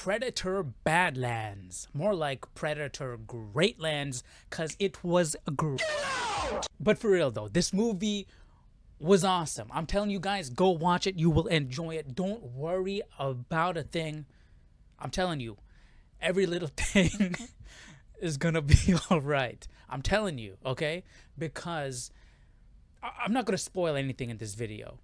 Predator Badlands. More like Predator Greatlands, because it was great. But for real though, this movie was awesome. I'm telling you guys, go watch it. You will enjoy it. Don't worry about a thing. I'm telling you, every little thing is gonna be all right. I'm telling you, okay? Because I'm not gonna spoil anything in this video.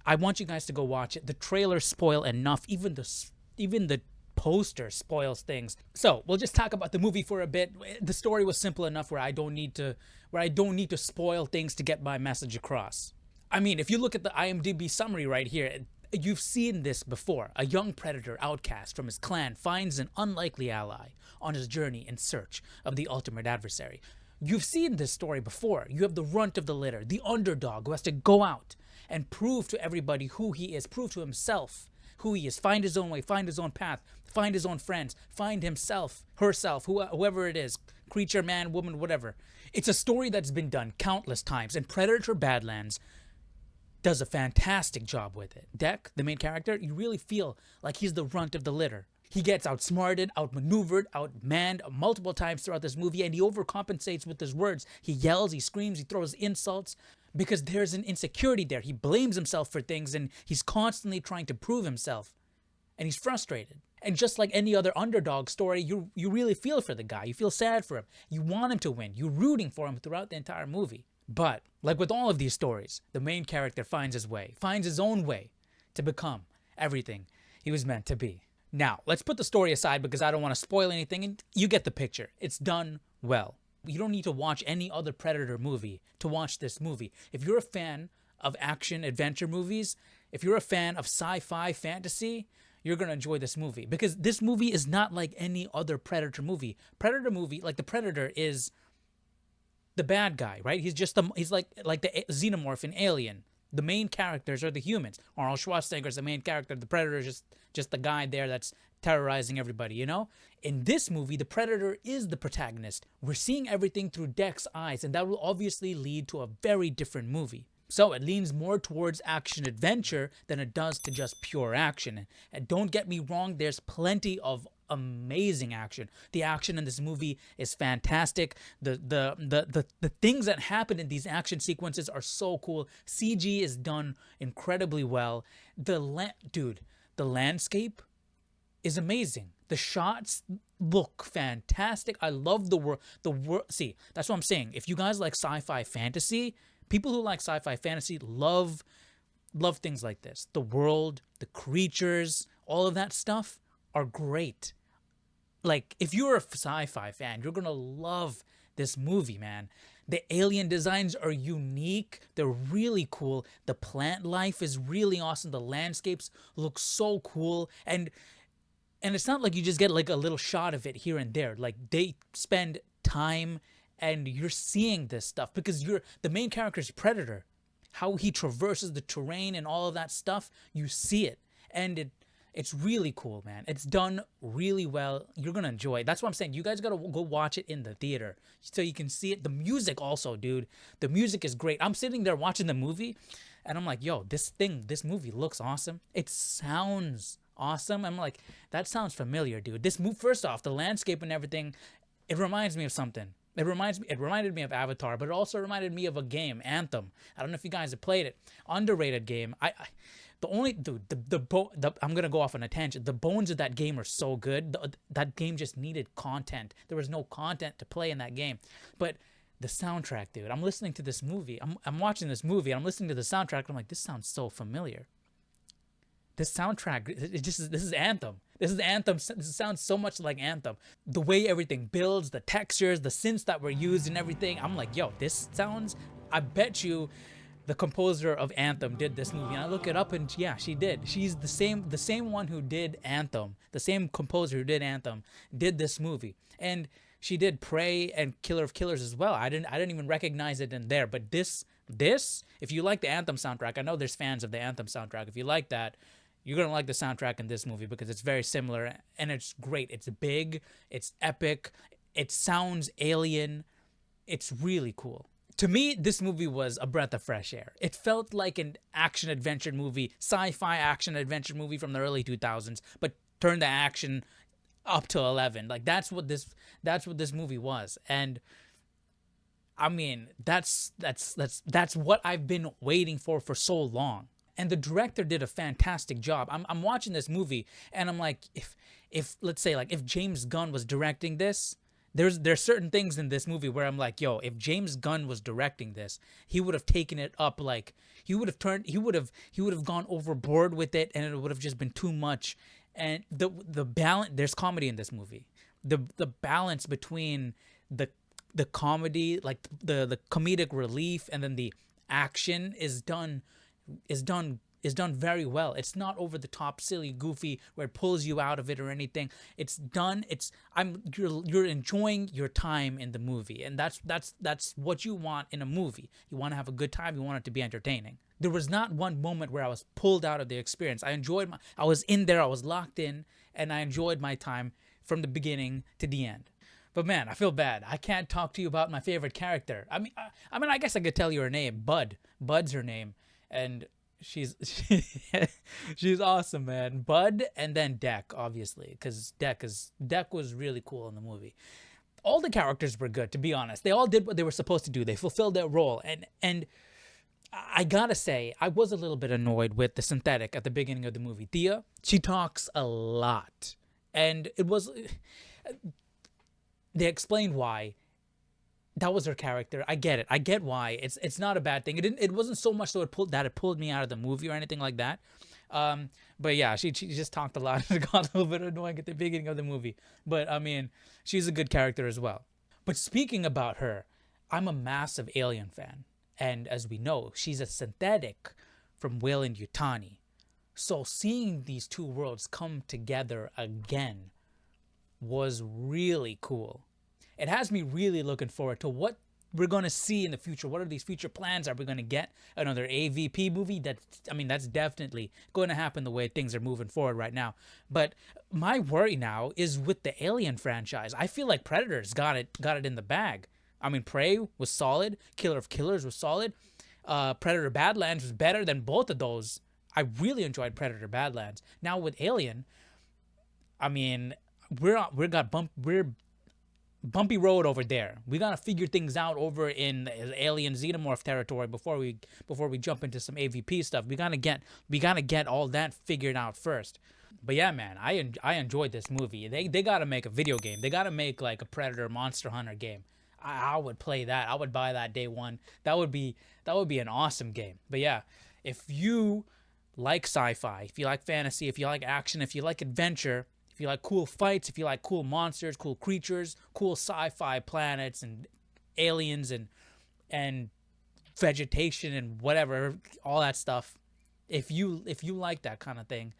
I want you guys to go watch it. The trailers spoil enough. Even the poster spoils things. So we'll just talk about the movie for a bit. The story was simple enough where I don't need to spoil things to get my message across. I mean, if you look at the IMDb summary right here, you've seen this before. A young predator outcast from his clan finds an unlikely ally on his journey in search of the ultimate adversary. You've seen this story before. You have the runt of the litter, the underdog who has to go out and prove to everybody who he is, prove to himself who he is, find his own way, find his own path, find his own friends, find himself, herself, whoever it is, creature, man, woman, whatever. It's a story that's been done countless times, and Predator Badlands does a fantastic job with it. Deck, the main character, you really feel like he's the runt of the litter. He gets outsmarted, outmaneuvered, outmanned multiple times throughout this movie, and he overcompensates with his words. He yells, he screams, he throws insults because there's an insecurity there. He blames himself for things, and he's constantly trying to prove himself, and he's frustrated. And just like any other underdog story, you really feel for the guy. You feel sad for him. You want him to win. You're rooting for him throughout the entire movie. But like with all of these stories, the main character finds his way, finds his own way to become everything he was meant to be. Now, let's put the story aside because I don't want to spoil anything, and you get the picture. It's done well. You don't need to watch any other Predator movie to watch this movie. If you're a fan of action-adventure movies, if you're a fan of sci-fi fantasy, you're going to enjoy this movie. Because this movie is not like any other Predator movie. Predator movie, like the Predator, is the bad guy, right? He's like the xenomorph in Alien. The main characters are the humans. Arnold Schwarzenegger is the main character. The Predator is just the guy there that's terrorizing everybody, you know? In this movie, the Predator is the protagonist. We're seeing everything through Deck's eyes, and that will obviously lead to a very different movie. So it leans more towards action-adventure than it does to just pure action. And don't get me wrong, there's plenty of amazing action. The action in this movie is fantastic. The things that happen in these action sequences are so cool. CG is done incredibly well. The landscape is amazing. The shots look fantastic. I love the world. See, that's what I'm saying. If you guys like sci-fi fantasy, people who like sci-fi fantasy love things like this. The world, the creatures, all of that stuff are great. Like, if you're a sci-fi fan, you're gonna love this movie, man. The alien designs are unique. They're really cool. The plant life is really awesome. The landscapes look so cool. And it's not like you just get like a little shot of it here and there. Like, they spend time and you're seeing this stuff because the main character's Predator. How he traverses the terrain and all of that stuff, you see it. And it's really cool, man. It's done really well. You're going to enjoy it. That's what I'm saying. You guys got to go watch it in the theater so you can see it. The music also, dude. The music is great. I'm sitting there watching the movie, and I'm like, yo, this movie looks awesome. It sounds awesome. I'm like, that sounds familiar, dude. First off, the landscape and everything, it reminds me of something. It reminded me of Avatar, but it also reminded me of a game, Anthem. I don't know if you guys have played it. Underrated game. I'm gonna go off on a tangent. The bones of that game are so good. That game just needed content. There was no content to play in that game. But the soundtrack, dude. I'm listening to this movie. I'm watching this movie. And I'm listening to the soundtrack. And I'm like, this sounds so familiar. This soundtrack, this is Anthem. This is Anthem. This sounds so much like Anthem. The way everything builds, the textures, the synths that were used and everything. I'm like, yo, this sounds. I bet you the composer of Anthem did this movie. And I look it up, and yeah, she did. She's the same one who did Anthem. The same composer who did Anthem did this movie. And she did Prey and Killer of Killers as well. I didn't even recognize it in there. But this, if you like the Anthem soundtrack, I know there's fans of the Anthem soundtrack. If you like that, you're going to like the soundtrack in this movie because it's very similar and it's great. It's big, it's epic, it sounds alien. It's really cool. To me, this movie was a breath of fresh air. It felt like an action-adventure movie, sci-fi action-adventure movie from the early 2000s, but turned the action up to 11. Like that's what this movie was. And I mean, that's what I've been waiting for so long. And the director did a fantastic job. I'm watching this movie and I'm like, if let's say like if James Gunn was directing this, there's certain things in this movie where I'm like, yo, if James Gunn was directing this, he would have taken it up, like he would have gone overboard with it, and it would have just been too much. And the balance, there's comedy in this movie. The balance between the comedy, like the comedic relief, and then the action is done very well. It's not over the top, silly, goofy, where it pulls you out of it or anything. It's done. You're enjoying your time in the movie, and that's what you want in a movie. You want to have a good time. You want it to be entertaining. There was not one moment where I was pulled out of the experience. I was in there. I was locked in, and I enjoyed my time from the beginning to the end. But man, I feel bad. I can't talk to you about my favorite character. I guess I could tell you her name. Bud's her name, and she's she's awesome, man. Bud, and then Deck, obviously, because Deck was really cool in the movie. All the characters were good, to be honest. They all did what they were supposed to do. They fulfilled their role, and I gotta say, I was a little bit annoyed with the synthetic at the beginning of the movie. Thea, she talks a lot, and they explained why. That was her character. I get it. I get why. It's not a bad thing. It wasn't so much so it pulled me out of the movie or anything like that. But yeah, she just talked a lot. It got a little bit annoying at the beginning of the movie. But I mean, she's a good character as well. But speaking about her, I'm a massive Alien fan, and as we know, she's a synthetic from Weyland-Yutani. So seeing these two worlds come together again was really cool. It has me really looking forward to what we're going to see in the future. What are these future plans? Are we going to get another AVP movie? That's definitely going to happen the way things are moving forward right now. But my worry now is with the Alien franchise. I feel like Predator's got it in the bag. I mean, Prey was solid. Killer of Killers was solid. Predator Badlands was better than both of those. I really enjoyed Predator Badlands. Now with Alien, I mean, we're bumpy road over there. We gotta figure things out over in the Alien Xenomorph territory before we jump into some AVP stuff. We gotta get all that figured out first. But yeah, man, I enjoyed this movie. They gotta make a video game. They gotta make like a Predator Monster Hunter game. I would play that. I would buy that day one. That would be an awesome game. But yeah, if you like sci-fi, if you like fantasy, if you like action, if you like adventure, if you like cool fights, if you like cool monsters, cool creatures, cool sci-fi planets and aliens and vegetation and whatever, all that stuff, if you like that kind of thing,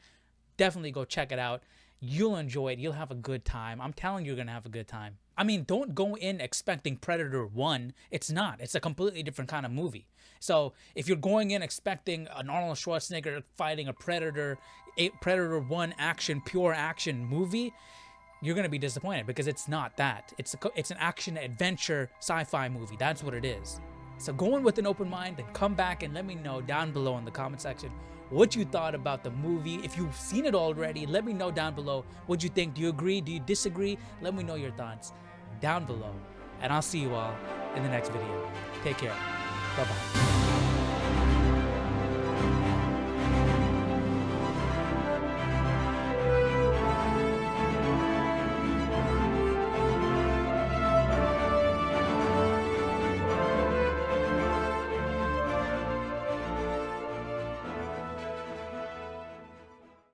definitely go check it out. You'll enjoy it. You'll have a good time. I'm telling you, you're going to have a good time. I mean, don't go in expecting Predator 1. It's not. It's a completely different kind of movie. So if you're going in expecting an Arnold Schwarzenegger fighting a Predator 1 pure action movie, you're going to be disappointed because it's not that. It's an action adventure sci-fi movie. That's what it is. So go in with an open mind and come back and let me know down below in the comment section what you thought about the movie. If you've seen it already, let me know down below what you think. Do you agree? Do you disagree? Let me know your thoughts down below. And I'll see you all in the next video. Take care. Bye-bye.